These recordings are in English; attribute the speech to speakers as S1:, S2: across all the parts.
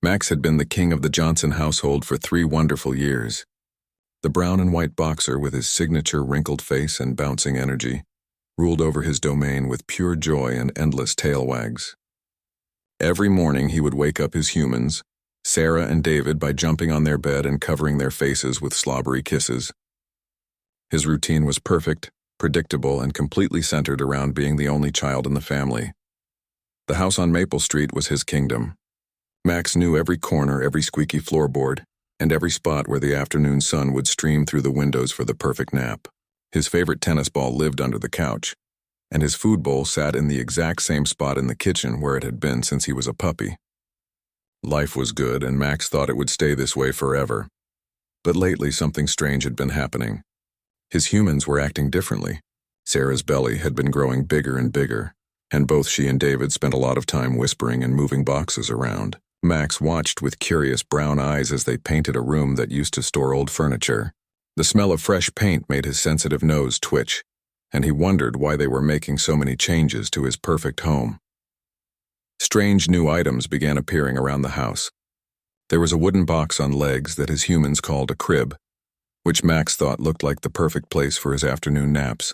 S1: Max had been the king of the Johnson household for 3 wonderful years. The brown and white boxer, with his signature wrinkled face and bouncing energy, ruled over his domain with pure joy and endless tail wags. Every morning he would wake up his humans, Sarah and David, by jumping on their bed and covering their faces with slobbery kisses. His routine was perfect, predictable, and completely centered around being the only child in the family. The house on Maple Street was his kingdom. Max knew every corner, every squeaky floorboard, and every spot where the afternoon sun would stream through the windows for the perfect nap. His favorite tennis ball lived under the couch, and his food bowl sat in the exact same spot in the kitchen where it had been since he was a puppy. Life was good, and Max thought it would stay this way forever. But lately something strange had been happening. His humans were acting differently. Sarah's belly had been growing bigger and bigger, and both she and David spent a lot of time whispering and moving boxes around. Max watched with curious brown eyes as they painted a room that used to store old furniture. The smell of fresh paint made his sensitive nose twitch, and he wondered why they were making so many changes to his perfect home. Strange new items began appearing around the house. There was a wooden box on legs that his humans called a crib, which Max thought looked like the perfect place for his afternoon naps.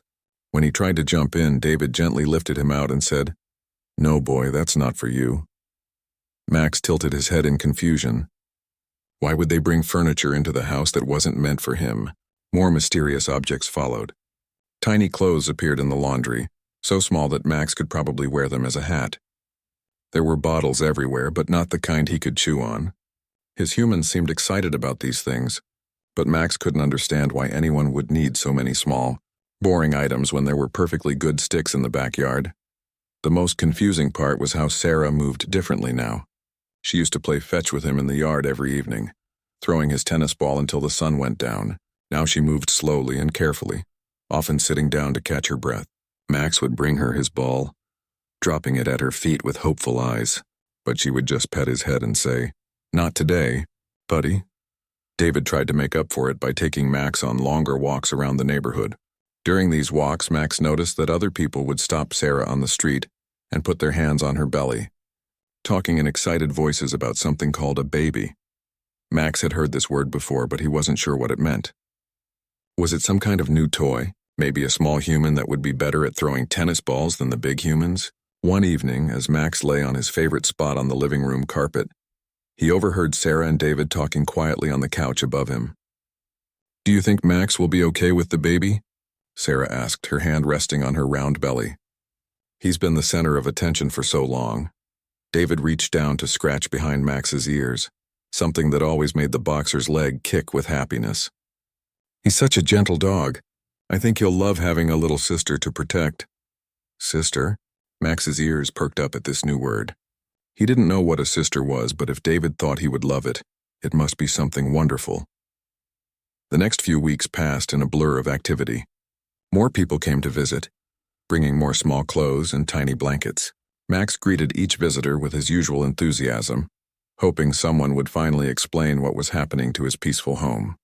S1: When he tried to jump in, David gently lifted him out and said, "No, boy, that's not for you." Max tilted his head in confusion. Why would they bring furniture into the house that wasn't meant for him? More mysterious objects followed. Tiny clothes appeared in the laundry, so small that Max could probably wear them as a hat. There were bottles everywhere, but not the kind he could chew on. His humans seemed excited about these things, but Max couldn't understand why anyone would need so many small, boring items when there were perfectly good sticks in the backyard. The most confusing part was how Sarah moved differently now. She used to play fetch with him in the yard every evening, throwing his tennis ball until the sun went down. Now she moved slowly and carefully, often sitting down to catch her breath. Max would bring her his ball, dropping it at her feet with hopeful eyes, but she would just pet his head and say, "Not today, buddy." David tried to make up for it by taking Max on longer walks around the neighborhood. During these walks, Max noticed that other people would stop Sarah on the street and put their hands on her belly, talking in excited voices about something called a baby. Max had heard this word before, but he wasn't sure what it meant. Was it some kind of new toy? Maybe a small human that would be better at throwing tennis balls than the big humans? One evening, as Max lay on his favorite spot on the living room carpet, he overheard Sarah and David talking quietly on the couch above him. "Do you think Max will be okay with the baby?" Sarah asked, her hand resting on her round belly. "He's been the center of attention for so long." David reached down to scratch behind Max's ears, something that always made the boxer's leg kick with happiness. "He's such a gentle dog. I think he'll love having a little sister to protect." Sister? Max's ears perked up at this new word. He didn't know what a sister was, but if David thought he would love it, it must be something wonderful. The next few weeks passed in a blur of activity. More people came to visit, bringing more small clothes and tiny blankets. Max greeted each visitor with his usual enthusiasm, hoping someone would finally explain what was happening to his peaceful home.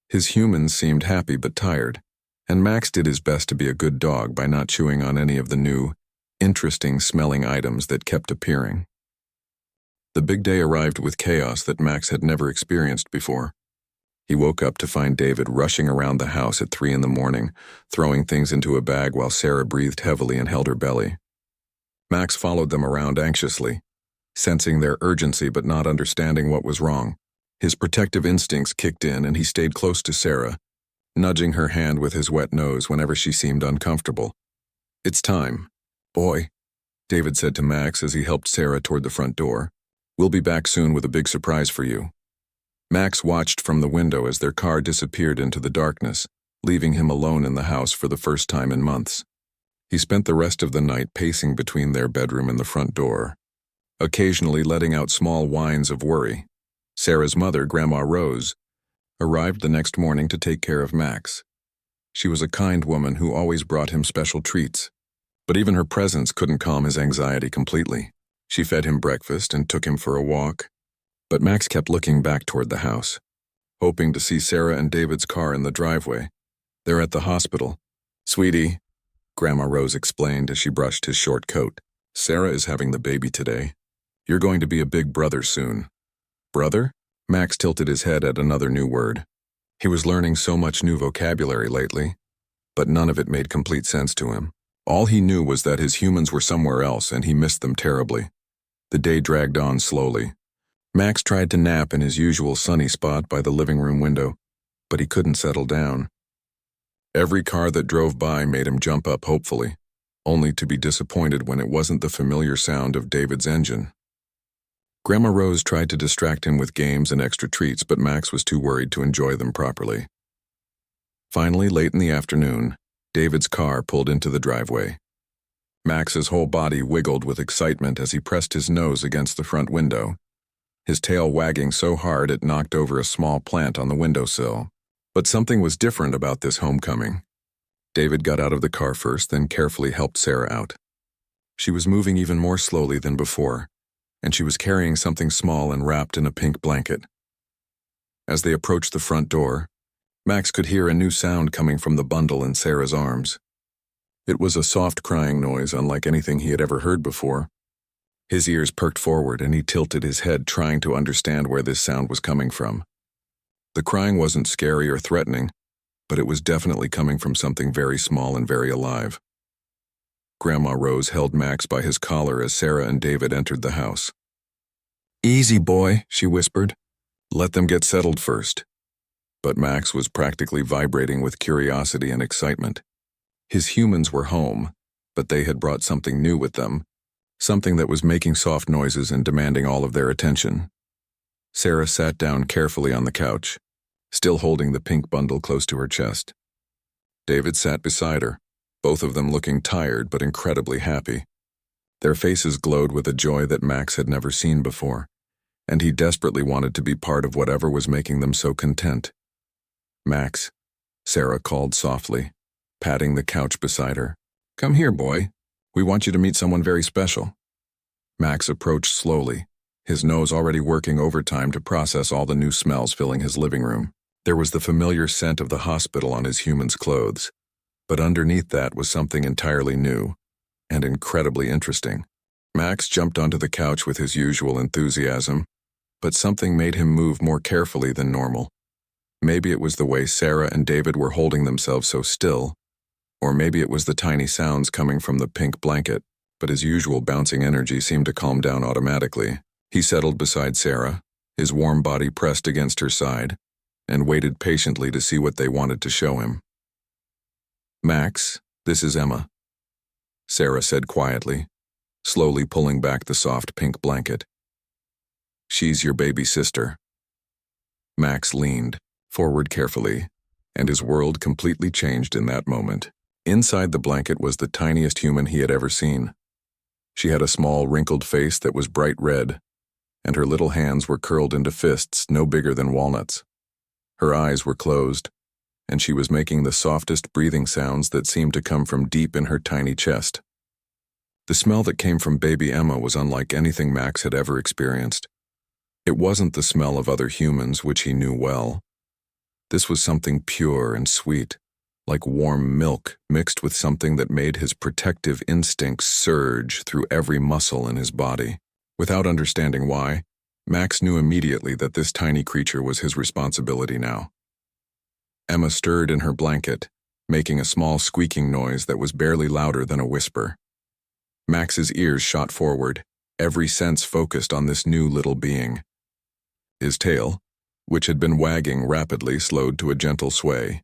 S1: His humans seemed happy but tired, and Max did his best to be a good dog by not chewing on any of the new, interesting-smelling items that kept appearing. The big day arrived with chaos that Max had never experienced before. He woke up to find David rushing around the house at 3 a.m, throwing things into a bag while Sarah breathed heavily and held her belly. Max followed them around anxiously, sensing their urgency but not understanding what was wrong. His protective instincts kicked in, and he stayed close to Sarah, nudging her hand with his wet nose whenever she seemed uncomfortable. "It's time, boy," David said to Max as he helped Sarah toward the front door. "We'll be back soon with a big surprise for you." Max watched from the window as their car disappeared into the darkness, leaving him alone in the house for the first time in months. He spent the rest of the night pacing between their bedroom and the front door, occasionally letting out small whines of worry. Sarah's mother, Grandma Rose, arrived the next morning to take care of Max. She was a kind woman who always brought him special treats, but even her presence couldn't calm his anxiety completely. She fed him breakfast and took him for a walk, but Max kept looking back toward the house, hoping to see Sarah and David's car in the driveway. "They're at the hospital." "Sweetie," Grandma Rose explained as she brushed his short coat, "Sarah is having the baby today. You're going to be a big brother soon. Brother? Max tilted his head at another new word. He was learning so much new vocabulary lately, but none of it made complete sense to him. All he knew was that his humans were somewhere else and he missed them terribly. The day dragged on slowly. Max tried to nap in his usual sunny spot by the living room window, but he couldn't settle down. Every car that drove by made him jump up hopefully, only to be disappointed when it wasn't the familiar sound of David's engine. Grandma Rose tried to distract him with games and extra treats, but Max was too worried to enjoy them properly. Finally, late in the afternoon, David's car pulled into the driveway. Max's whole body wiggled with excitement as he pressed his nose against the front window, his tail wagging so hard it knocked over a small plant on the windowsill. But something was different about this homecoming. David got out of the car first, then carefully helped Sarah out. She was moving even more slowly than before, and she was carrying something small and wrapped in a pink blanket. As they approached the front door, Max could hear a new sound coming from the bundle in Sarah's arms. It was a soft crying noise unlike anything he had ever heard before. His ears perked forward and he tilted his head trying to understand where this sound was coming from. The crying wasn't scary or threatening, but it was definitely coming from something very small and very alive. Grandma Rose held Max by his collar as Sarah and David entered the house. "Easy, boy," she whispered. "Let them get settled first." But Max was practically vibrating with curiosity and excitement. His humans were home, but they had brought something new with them, something that was making soft noises and demanding all of their attention. Sarah sat down carefully on the couch, still holding the pink bundle close to her chest. David sat beside her, both of them looking tired but incredibly happy. Their faces glowed with a joy that Max had never seen before, and he desperately wanted to be part of whatever was making them so content. "Max," Sarah called softly, patting the couch beside her. "Come here, boy. We want you to meet someone very special." Max approached slowly, his nose already working overtime to process all the new smells filling his living room. There was the familiar scent of the hospital on his human's clothes, but underneath that was something entirely new and incredibly interesting. Max jumped onto the couch with his usual enthusiasm, but something made him move more carefully than normal. Maybe it was the way Sarah and David were holding themselves so still, or maybe it was the tiny sounds coming from the pink blanket, but his usual bouncing energy seemed to calm down automatically. He settled beside Sarah, his warm body pressed against her side, and waited patiently to see what they wanted to show him. "Max, this is Emma," Sarah said quietly, slowly pulling back the soft pink blanket. "She's your baby sister." Max leaned forward carefully, and his world completely changed in that moment. Inside the blanket was the tiniest human he had ever seen. She had a small, wrinkled face that was bright red, and her little hands were curled into fists no bigger than walnuts. Her eyes were closed, and she was making the softest breathing sounds that seemed to come from deep in her tiny chest. The smell that came from baby Emma was unlike anything Max had ever experienced. It wasn't the smell of other humans, which he knew well. This was something pure and sweet, like warm milk mixed with something that made his protective instincts surge through every muscle in his body. Without understanding why, Max knew immediately that this tiny creature was his responsibility now. Emma stirred in her blanket, making a small squeaking noise that was barely louder than a whisper. Max's ears shot forward, every sense focused on this new little being. His tail, which had been wagging rapidly, slowed to a gentle sway.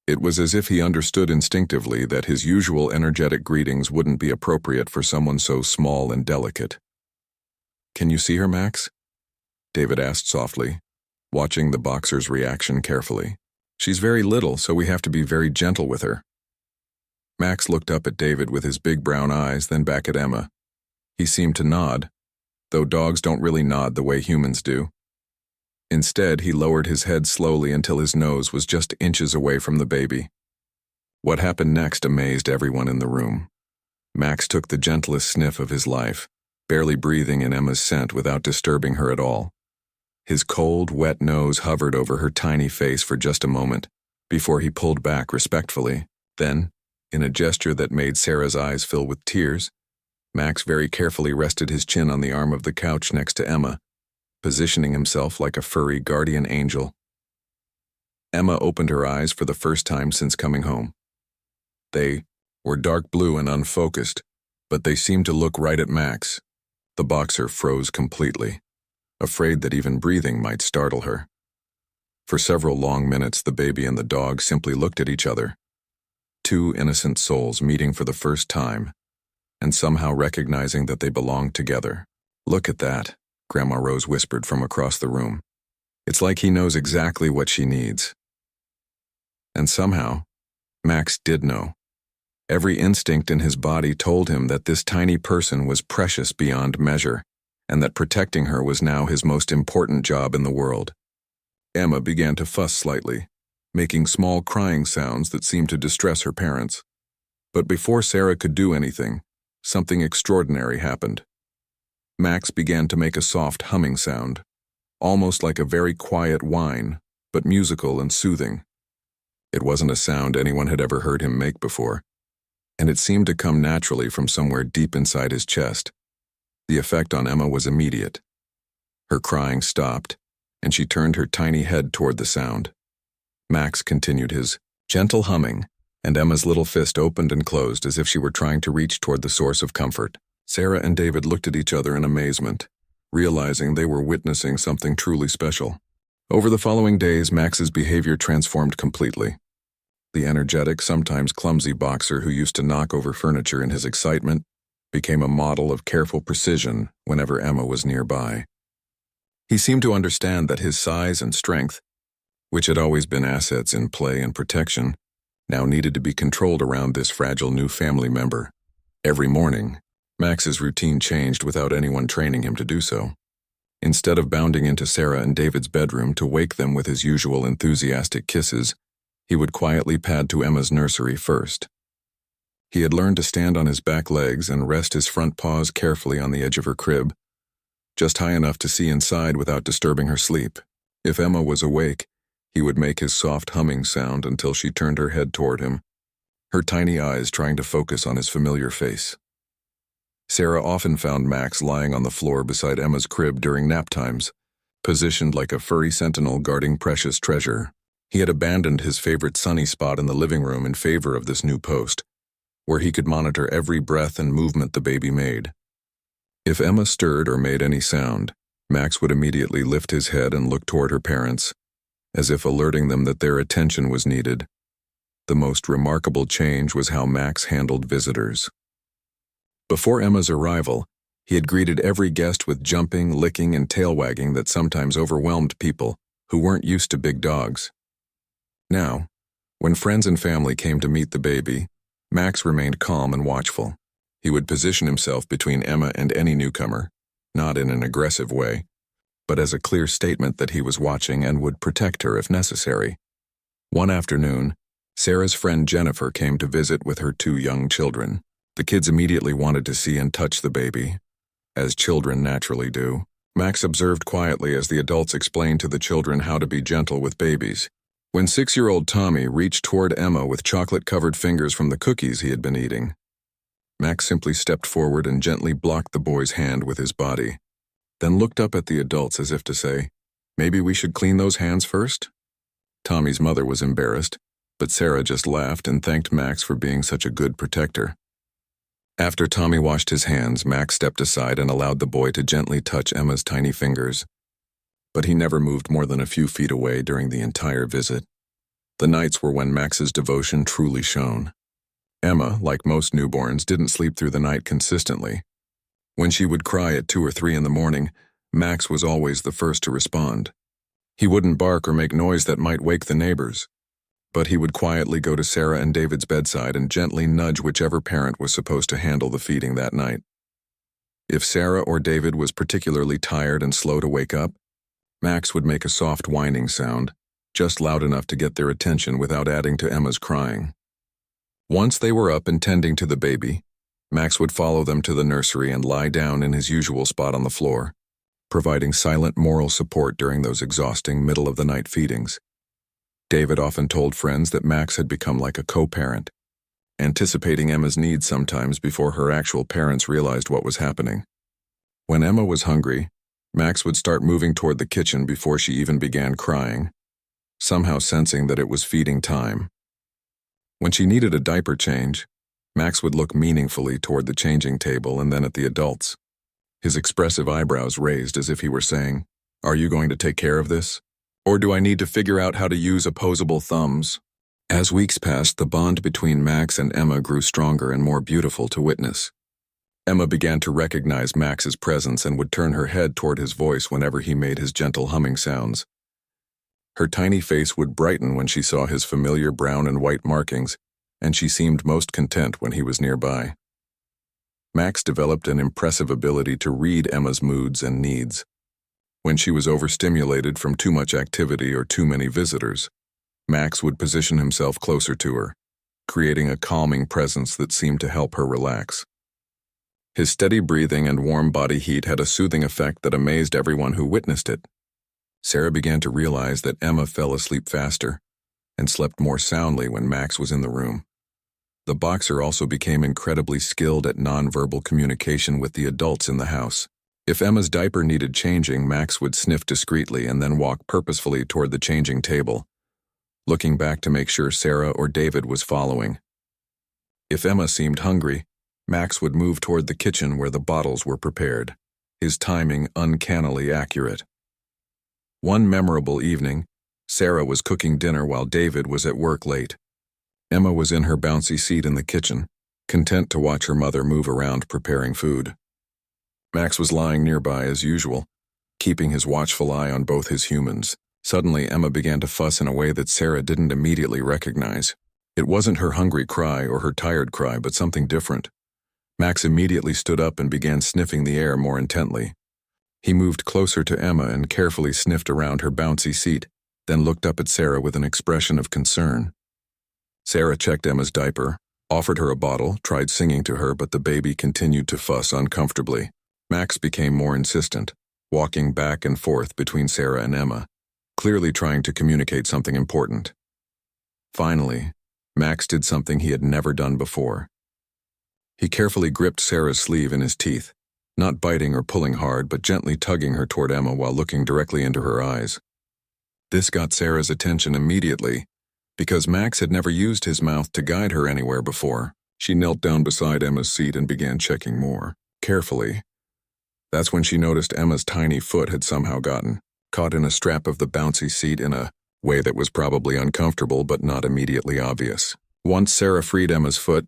S1: It was as if he understood instinctively that his usual energetic greetings wouldn't be appropriate for someone so small and delicate. "Can you see her, Max?" David asked softly, watching the boxer's reaction carefully. "She's very little, so we have to be very gentle with her." Max looked up at David with his big brown eyes, then back at Emma. He seemed to nod, though dogs don't really nod the way humans do. Instead, he lowered his head slowly until his nose was just inches away from the baby. What happened next amazed everyone in the room. Max took the gentlest sniff of his life, barely breathing in Emma's scent without disturbing her at all. His cold, wet nose hovered over her tiny face for just a moment, before he pulled back respectfully. Then, in a gesture that made Sarah's eyes fill with tears, Max very carefully rested his chin on the arm of the couch next to Emma, positioning himself like a furry guardian angel. Emma opened her eyes for the first time since coming home. They were dark blue and unfocused, but they seemed to look right at Max. The boxer froze completely, afraid that even breathing might startle her. For several long minutes, the baby and the dog simply looked at each other. Two innocent souls meeting for the first time, and somehow recognizing that they belonged together. "Look at that," Grandma Rose whispered from across the room. "It's like he knows exactly what she needs." And somehow, Max did know. Every instinct in his body told him that this tiny person was precious beyond measure, and that protecting her was now his most important job in the world. Emma began to fuss slightly, making small crying sounds that seemed to distress her parents. But before Sarah could do anything, something extraordinary happened. Max began to make a soft humming sound, almost like a very quiet whine, but musical and soothing. It wasn't a sound anyone had ever heard him make before, and it seemed to come naturally from somewhere deep inside his chest. The effect on Emma was immediate. Her crying stopped, and she turned her tiny head toward the sound. Max continued his gentle humming, and Emma's little fist opened and closed as if she were trying to reach toward the source of comfort. Sarah and David looked at each other in amazement, realizing they were witnessing something truly special. Over the following days, Max's behavior transformed completely. The energetic, sometimes clumsy boxer who used to knock over furniture in his excitement became a model of careful precision whenever Emma was nearby. He seemed to understand that his size and strength, which had always been assets in play and protection, now needed to be controlled around this fragile new family member. Every morning, Max's routine changed without anyone training him to do so. Instead of bounding into Sarah and David's bedroom to wake them with his usual enthusiastic kisses, he would quietly pad to Emma's nursery first. He had learned to stand on his back legs and rest his front paws carefully on the edge of her crib, just high enough to see inside without disturbing her sleep. If Emma was awake, he would make his soft humming sound until she turned her head toward him, her tiny eyes trying to focus on his familiar face. Sarah often found Max lying on the floor beside Emma's crib during nap times, positioned like a furry sentinel guarding precious treasure. He had abandoned his favorite sunny spot in the living room in favor of this new post, where he could monitor every breath and movement the baby made. If Emma stirred or made any sound, Max would immediately lift his head and look toward her parents, as if alerting them that their attention was needed. The most remarkable change was how Max handled visitors. Before Emma's arrival, he had greeted every guest with jumping, licking, and tail wagging that sometimes overwhelmed people who weren't used to big dogs. Now, when friends and family came to meet the baby, Max remained calm and watchful. He would position himself between Emma and any newcomer, not in an aggressive way, but as a clear statement that he was watching and would protect her if necessary. One afternoon, Sarah's friend Jennifer came to visit with her 2 young children. The kids immediately wanted to see and touch the baby, as children naturally do. Max observed quietly as the adults explained to the children how to be gentle with babies. When 6-year-old Tommy reached toward Emma with chocolate-covered fingers from the cookies he had been eating, Max simply stepped forward and gently blocked the boy's hand with his body, then looked up at the adults as if to say, "Maybe we should clean those hands first?" Tommy's mother was embarrassed, but Sarah just laughed and thanked Max for being such a good protector. After Tommy washed his hands, Max stepped aside and allowed the boy to gently touch Emma's tiny fingers. But he never moved more than a few feet away during the entire visit. The nights were when Max's devotion truly shone. Emma, like most newborns, didn't sleep through the night consistently. When she would cry at 2 or 3 in the morning, Max was always the first to respond. He wouldn't bark or make noise that might wake the neighbors, but he would quietly go to Sarah and David's bedside and gently nudge whichever parent was supposed to handle the feeding that night. If Sarah or David was particularly tired and slow to wake up, Max would make a soft whining sound, just loud enough to get their attention without adding to Emma's crying. Once they were up and tending to the baby, Max would follow them to the nursery and lie down in his usual spot on the floor, providing silent moral support during those exhausting middle-of-the-night feedings. David often told friends that Max had become like a co-parent, anticipating Emma's needs sometimes before her actual parents realized what was happening. When Emma was hungry, Max would start moving toward the kitchen before she even began crying, somehow sensing that it was feeding time. When she needed a diaper change, Max would look meaningfully toward the changing table and then at the adults, his expressive eyebrows raised as if he were saying, "Are you going to take care of this? Or do I need to figure out how to use opposable thumbs?" As weeks passed, the bond between Max and Emma grew stronger and more beautiful to witness. Emma began to recognize Max's presence and would turn her head toward his voice whenever he made his gentle humming sounds. Her tiny face would brighten when she saw his familiar brown and white markings, and she seemed most content when he was nearby. Max developed an impressive ability to read Emma's moods and needs. When she was overstimulated from too much activity or too many visitors, Max would position himself closer to her, creating a calming presence that seemed to help her relax. His steady breathing and warm body heat had a soothing effect that amazed everyone who witnessed it. Sarah began to realize that Emma fell asleep faster and slept more soundly when Max was in the room. The boxer also became incredibly skilled at nonverbal communication with the adults in the house. If Emma's diaper needed changing, Max would sniff discreetly and then walk purposefully toward the changing table, looking back to make sure Sarah or David was following. If Emma seemed hungry, Max would move toward the kitchen where the bottles were prepared, his timing uncannily accurate. One memorable evening, Sarah was cooking dinner while David was at work late. Emma was in her bouncy seat in the kitchen, content to watch her mother move around preparing food. Max was lying nearby as usual, keeping his watchful eye on both his humans. Suddenly, Emma began to fuss in a way that Sarah didn't immediately recognize. It wasn't her hungry cry or her tired cry, but something different. Max immediately stood up and began sniffing the air more intently. He moved closer to Emma and carefully sniffed around her bouncy seat, then looked up at Sarah with an expression of concern. Sarah checked Emma's diaper, offered her a bottle, tried singing to her, but the baby continued to fuss uncomfortably. Max became more insistent, walking back and forth between Sarah and Emma, clearly trying to communicate something important. Finally, Max did something he had never done before. He carefully gripped Sarah's sleeve in his teeth, not biting or pulling hard, but gently tugging her toward Emma while looking directly into her eyes. This got Sarah's attention immediately, because Max had never used his mouth to guide her anywhere before. She knelt down beside Emma's seat and began checking more carefully. That's when she noticed Emma's tiny foot had somehow gotten caught in a strap of the bouncy seat in a way that was probably uncomfortable but not immediately obvious. Once Sarah freed Emma's foot,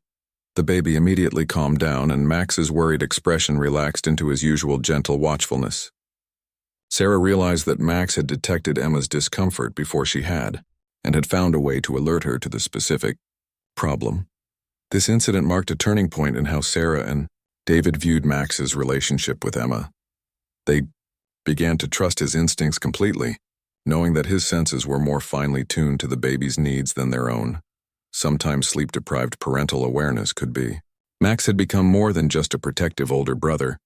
S1: the baby immediately calmed down and Max's worried expression relaxed into his usual gentle watchfulness. Sarah realized that Max had detected Emma's discomfort before she had, and had found a way to alert her to the specific problem. This incident marked a turning point in how Sarah and David viewed Max's relationship with Emma. They began to trust his instincts completely, knowing that his senses were more finely tuned to the baby's needs than their own. Sometimes sleep-deprived parental awareness could be. Max had become more than just a protective older brother.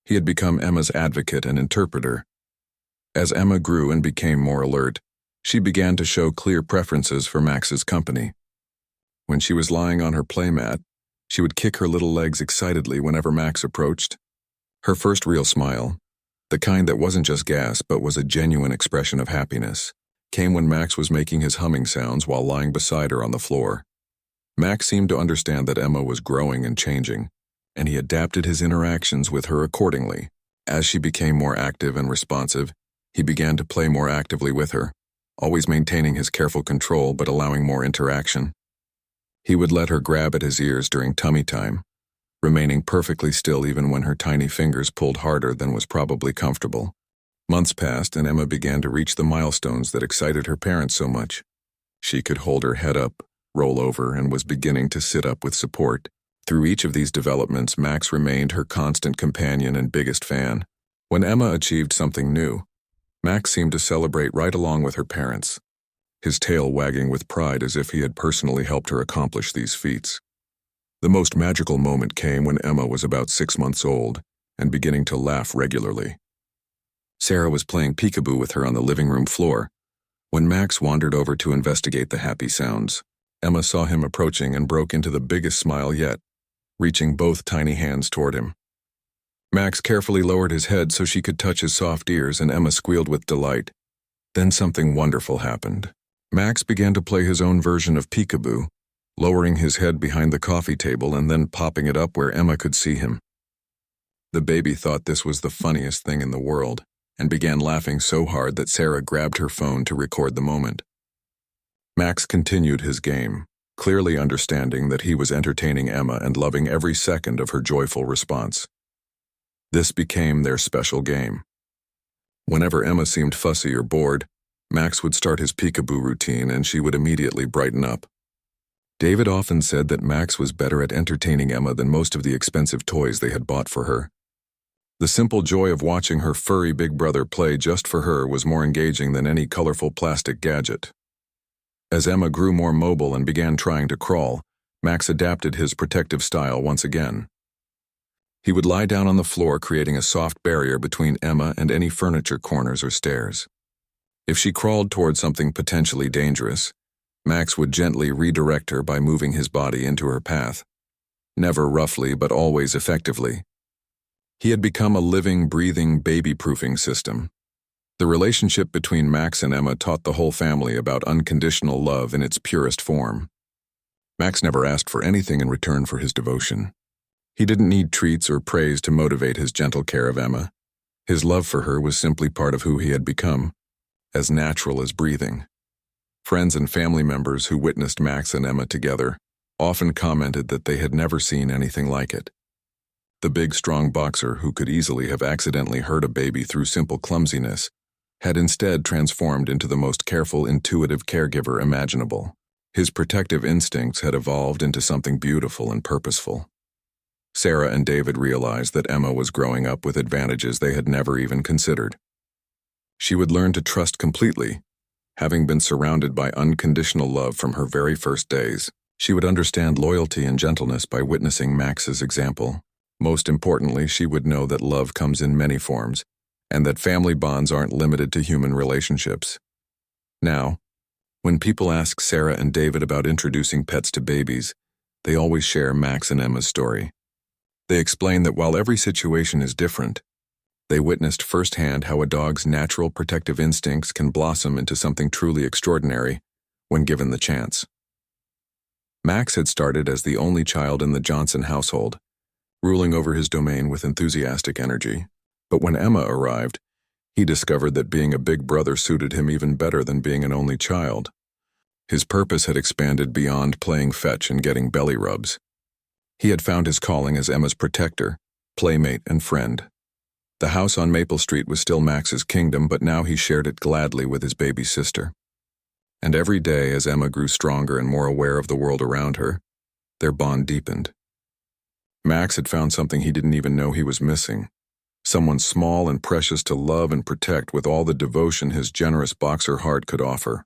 S1: He had become Emma's advocate and interpreter. As Emma grew and became more alert, she began to show clear preferences for Max's company. When she was lying on her playmat, she would kick her little legs excitedly whenever Max approached. Her first real smile, the kind that wasn't just gas but was a genuine expression of happiness, came when Max was making his humming sounds while lying beside her on the floor. Max seemed to understand that Emma was growing and changing, and he adapted his interactions with her accordingly. As she became more active and responsive, he began to play more actively with her, always maintaining his careful control but allowing more interaction. He would let her grab at his ears during tummy time, remaining perfectly still even when her tiny fingers pulled harder than was probably comfortable. Months passed and Emma began to reach the milestones that excited her parents so much. She could hold her head up, roll over, and was beginning to sit up with support. Through each of these developments, Max remained her constant companion and biggest fan. When Emma achieved something new, Max seemed to celebrate right along with her parents, his tail wagging with pride as if he had personally helped her accomplish these feats. The most magical moment came when Emma was about 6 months old and beginning to laugh regularly. Sarah was playing peekaboo with her on the living room floor when Max wandered over to investigate the happy sounds. Emma saw him approaching and broke into the biggest smile yet, reaching both tiny hands toward him. Max carefully lowered his head so she could touch his soft ears, and Emma squealed with delight. Then something wonderful happened. Max began to play his own version of peekaboo, lowering his head behind the coffee table and then popping it up where Emma could see him. The baby thought this was the funniest thing in the world and began laughing so hard that Sarah grabbed her phone to record the moment. Max continued his game, clearly understanding that he was entertaining Emma and loving every second of her joyful response. This became their special game. Whenever Emma seemed fussy or bored, Max would start his peekaboo routine and she would immediately brighten up. David often said that Max was better at entertaining Emma than most of the expensive toys they had bought for her. The simple joy of watching her furry big brother play just for her was more engaging than any colorful plastic gadget. As Emma grew more mobile and began trying to crawl, Max adapted his protective style once again. He would lie down on the floor, creating a soft barrier between Emma and any furniture corners or stairs. If she crawled toward something potentially dangerous, Max would gently redirect her by moving his body into her path. Never roughly, but always effectively. He had become a living, breathing, baby-proofing system. The relationship between Max and Emma taught the whole family about unconditional love in its purest form. Max never asked for anything in return for his devotion. He didn't need treats or praise to motivate his gentle care of Emma. His love for her was simply part of who he had become, as natural as breathing. Friends and family members who witnessed Max and Emma together often commented that they had never seen anything like it. The big, strong boxer, who could easily have accidentally hurt a baby through simple clumsiness, had instead transformed into the most careful, intuitive caregiver imaginable. His protective instincts had evolved into something beautiful and purposeful. Sarah and David realized that Emma was growing up with advantages they had never even considered. She would learn to trust completely, having been surrounded by unconditional love from her very first days. She would understand loyalty and gentleness by witnessing Max's example. Most importantly, she would know that love comes in many forms, and that family bonds aren't limited to human relationships. Now, when people ask Sarah and David about introducing pets to babies, they always share Max and Emma's story. They explain that while every situation is different, they witnessed firsthand how a dog's natural protective instincts can blossom into something truly extraordinary when given the chance. Max had started as the only child in the Johnson household, ruling over his domain with enthusiastic energy. But when Emma arrived, he discovered that being a big brother suited him even better than being an only child. His purpose had expanded beyond playing fetch and getting belly rubs. He had found his calling as Emma's protector, playmate, and friend. The house on Maple Street was still Max's kingdom, but now he shared it gladly with his baby sister. And every day, as Emma grew stronger and more aware of the world around her, their bond deepened. Max had found something he didn't even know he was missing. Someone small and precious to love and protect with all the devotion his generous boxer heart could offer.